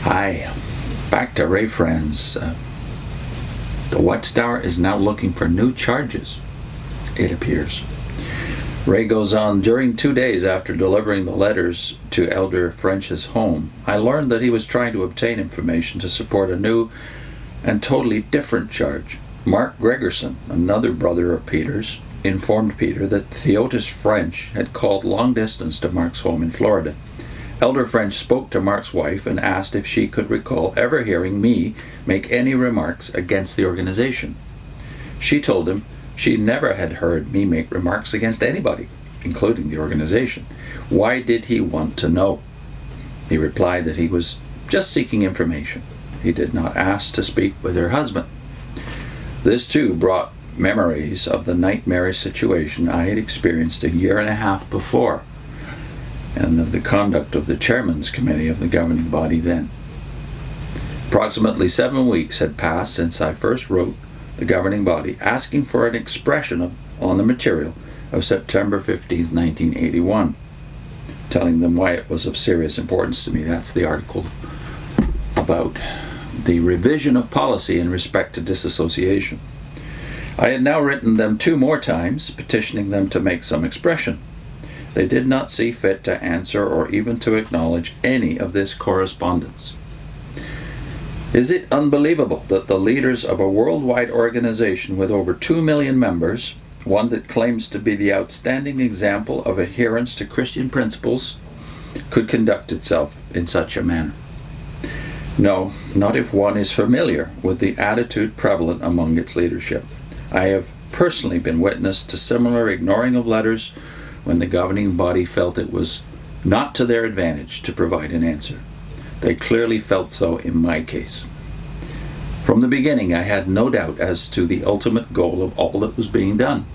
Hi, back to Ray Franz. The Watchtower is now looking for new charges, it appears. Ray goes on, during 2 days after delivering the letters to Elder French's home, I learned that he was trying to obtain information to support a new and totally different charge. Mark Gregerson, another brother of Peter's, informed Peter that Theotis French had called long distance to Mark's home in Florida. Elder French spoke to Mark's wife and asked if she could recall ever hearing me make any remarks against the organization. She told him she never had heard me make remarks against anybody, including the organization. Why did he want to know? He replied that he was just seeking information. He did not ask to speak with her husband. This too brought memories of the nightmarish situation I had experienced a year and a half before, and of the conduct of the chairman's committee of the governing body then. Approximately 7 weeks had passed since I first wrote the governing body asking for an expression on the material of September 15, 1981, telling them why it was of serious importance to me. That's the article about the revision of policy in respect to disassociation. I had now written them 2 more times, petitioning them to make some expression. They did not see fit to answer or even to acknowledge any of this correspondence. Is it unbelievable that the leaders of a worldwide organization with over 2 million members, one that claims to be the outstanding example of adherence to Christian principles, could conduct itself in such a manner? No, not if one is familiar with the attitude prevalent among its leadership. I have personally been witness to similar ignoring of letters when the governing body felt it was not to their advantage to provide an answer. They clearly felt so in my case. From the beginning, I had no doubt as to the ultimate goal of all that was being done.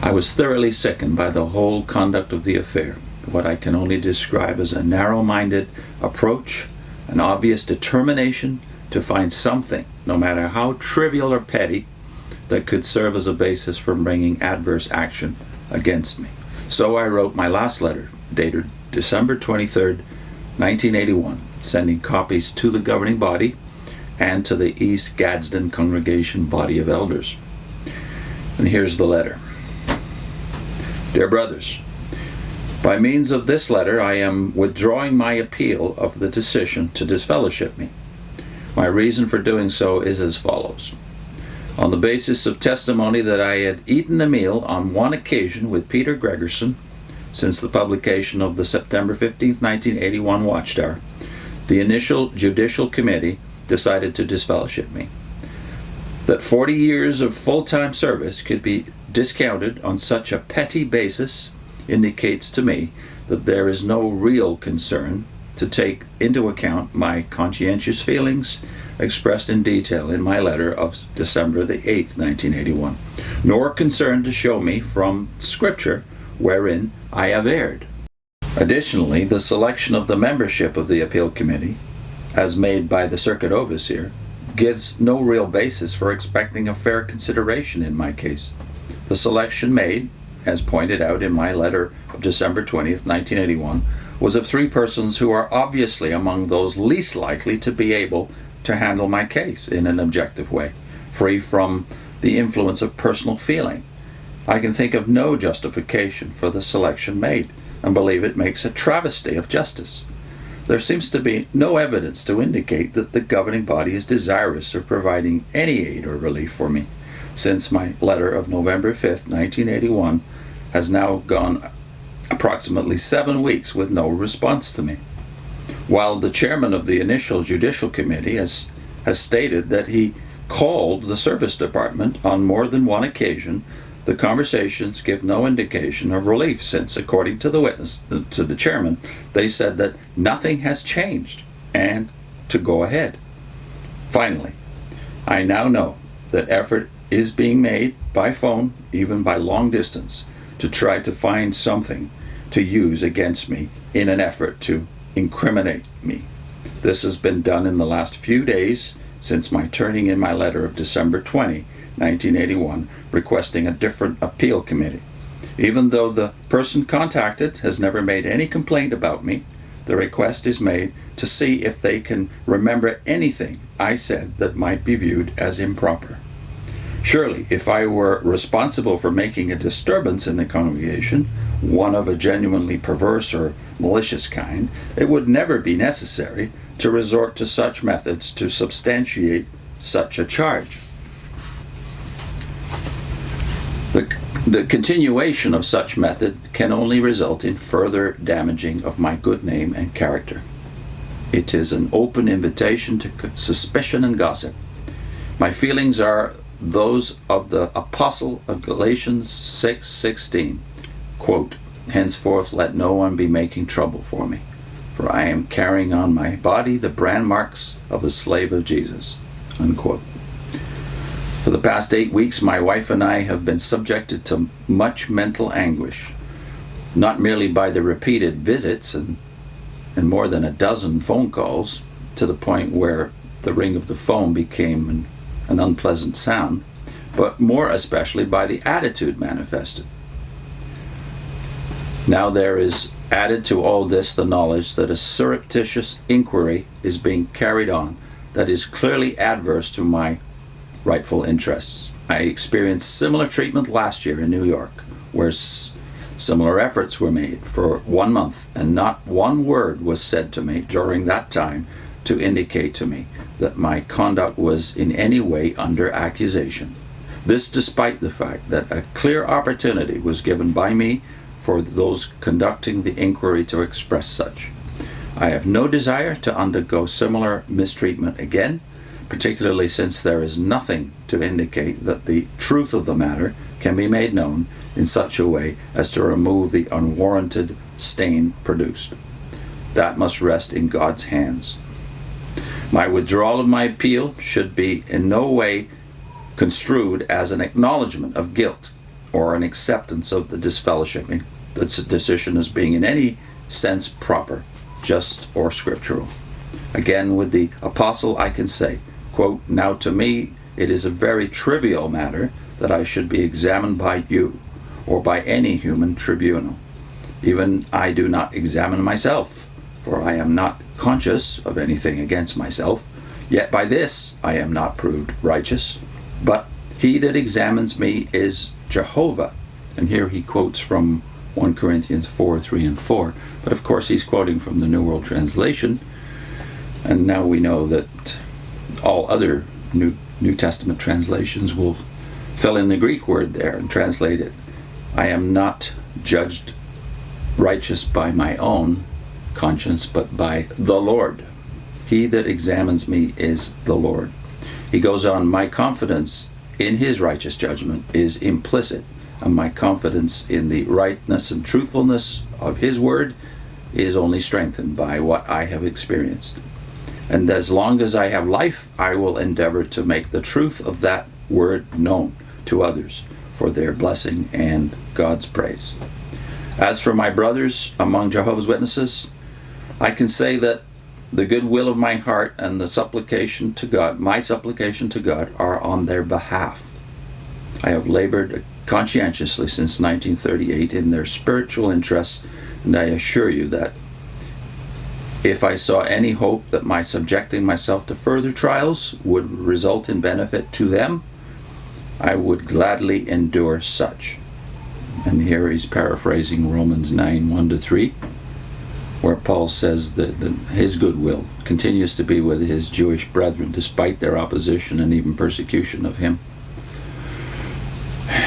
I was thoroughly sickened by the whole conduct of the affair, what I can only describe as a narrow-minded approach, an obvious determination to find something, no matter how trivial or petty, that could serve as a basis for bringing adverse action against me. So I wrote my last letter, dated December 23rd, 1981, sending copies to the governing body and to the East Gadsden Congregation Body of Elders. And here's the letter. Dear brothers, by means of this letter I am withdrawing my appeal of the decision to disfellowship me. My reason for doing so is as follows. On the basis of testimony that I had eaten a meal on one occasion with Peter Gregerson since the publication of the September 15, 1981 Watchtower, the initial judicial committee decided to disfellowship me. That 40 years of full-time service could be discounted on such a petty basis indicates to me that there is no real concern to take into account my conscientious feelings expressed in detail in my letter of December the 8th, 1981, nor concern to show me from Scripture wherein I have erred. Additionally, the selection of the membership of the appeal committee, as made by the circuit overseer, gives no real basis for expecting a fair consideration in my case. The selection made, as pointed out in my letter of December 20th, 1981, was of 3 persons who are obviously among those least likely to be able to handle my case in an objective way, free from the influence of personal feeling. I can think of no justification for the selection made, and believe it makes a travesty of justice. There seems to be no evidence to indicate that the governing body is desirous of providing any aid or relief for me, since my letter of November 5th, 1981 has now gone approximately 7 weeks with no response to me. While the chairman of the initial judicial committee has stated that he called the service department on more than one occasion, the conversations give no indication of relief, since, according to the chairman, they said that nothing has changed and to go ahead. Finally, I now know that effort is being made by phone, even by long distance, to try to find something to use against me in an effort to incriminate me. This has been done in the last few days since my turning in my letter of December 20, 1981, requesting a different appeal committee. Even though the person contacted has never made any complaint about me, the request is made to see if they can remember anything I said that might be viewed as improper. Surely, if I were responsible for making a disturbance in the congregation, one of a genuinely perverse or malicious kind, it would never be necessary to resort to such methods to substantiate such a charge. The continuation of such method can only result in further damaging of my good name and character. It is an open invitation to suspicion and gossip. My feelings are those of the apostle of Galatians 6:16, quote, "Henceforth let no one be making trouble for me, for I am carrying on my body the brand marks of a slave of Jesus," unquote. For the past 8 weeks, my wife and I have been subjected to much mental anguish, not merely by the repeated visits and more than a dozen phone calls, to the point where the ring of the phone became an unpleasant sound, but more especially by the attitude manifested. Now there is added to all this the knowledge that a surreptitious inquiry is being carried on that is clearly adverse to my rightful interests. I experienced similar treatment last year in New York, where similar efforts were made for 1 month, and not one word was said to me during that time to indicate to me that my conduct was in any way under accusation. This despite the fact that a clear opportunity was given by me for those conducting the inquiry to express such. I have no desire to undergo similar mistreatment again, particularly since there is nothing to indicate that the truth of the matter can be made known in such a way as to remove the unwarranted stain produced. That must rest in God's hands. My withdrawal of my appeal should be in no way construed as an acknowledgement of guilt or an acceptance of the disfellowshipping, the decision as being in any sense proper, just, or scriptural. Again, with the apostle I can say, quote, "Now to me it is a very trivial matter that I should be examined by you or by any human tribunal. Even I do not examine myself, for I am not conscious of anything against myself. Yet by this I am not proved righteous. But he that examines me is Jehovah." And here he quotes from 1 Corinthians 4:3 and 4. But of course he's quoting from the New World Translation. And now we know that all other New Testament translations will fill in the Greek word there and translate it. "I am not judged righteous by my own conscience, but by the Lord. He that examines me is the Lord." He goes on, "My confidence in his righteous judgment is implicit, and my confidence in the rightness and truthfulness of his word is only strengthened by what I have experienced. And as long as I have life, I will endeavor to make the truth of that word known to others for their blessing and God's praise. As for my brothers among Jehovah's Witnesses, I can say that the good will of my heart and the supplication to God, my supplication to God, are on their behalf. I have labored conscientiously since 1938 in their spiritual interests, and I assure you that if I saw any hope that my subjecting myself to further trials would result in benefit to them, I would gladly endure such. And here he's paraphrasing Romans 9:1-3, where Paul says that his goodwill continues to be with his Jewish brethren despite their opposition and even persecution of him.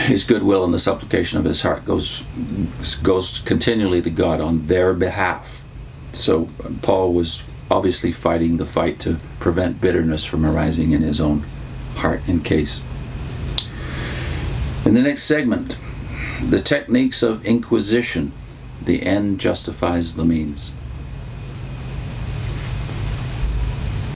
His goodwill and the supplication of his heart goes continually to God on their behalf. So Paul was obviously fighting the fight to prevent bitterness from arising in his own heart and case. In the next segment, the techniques of inquisition. The end justifies the means.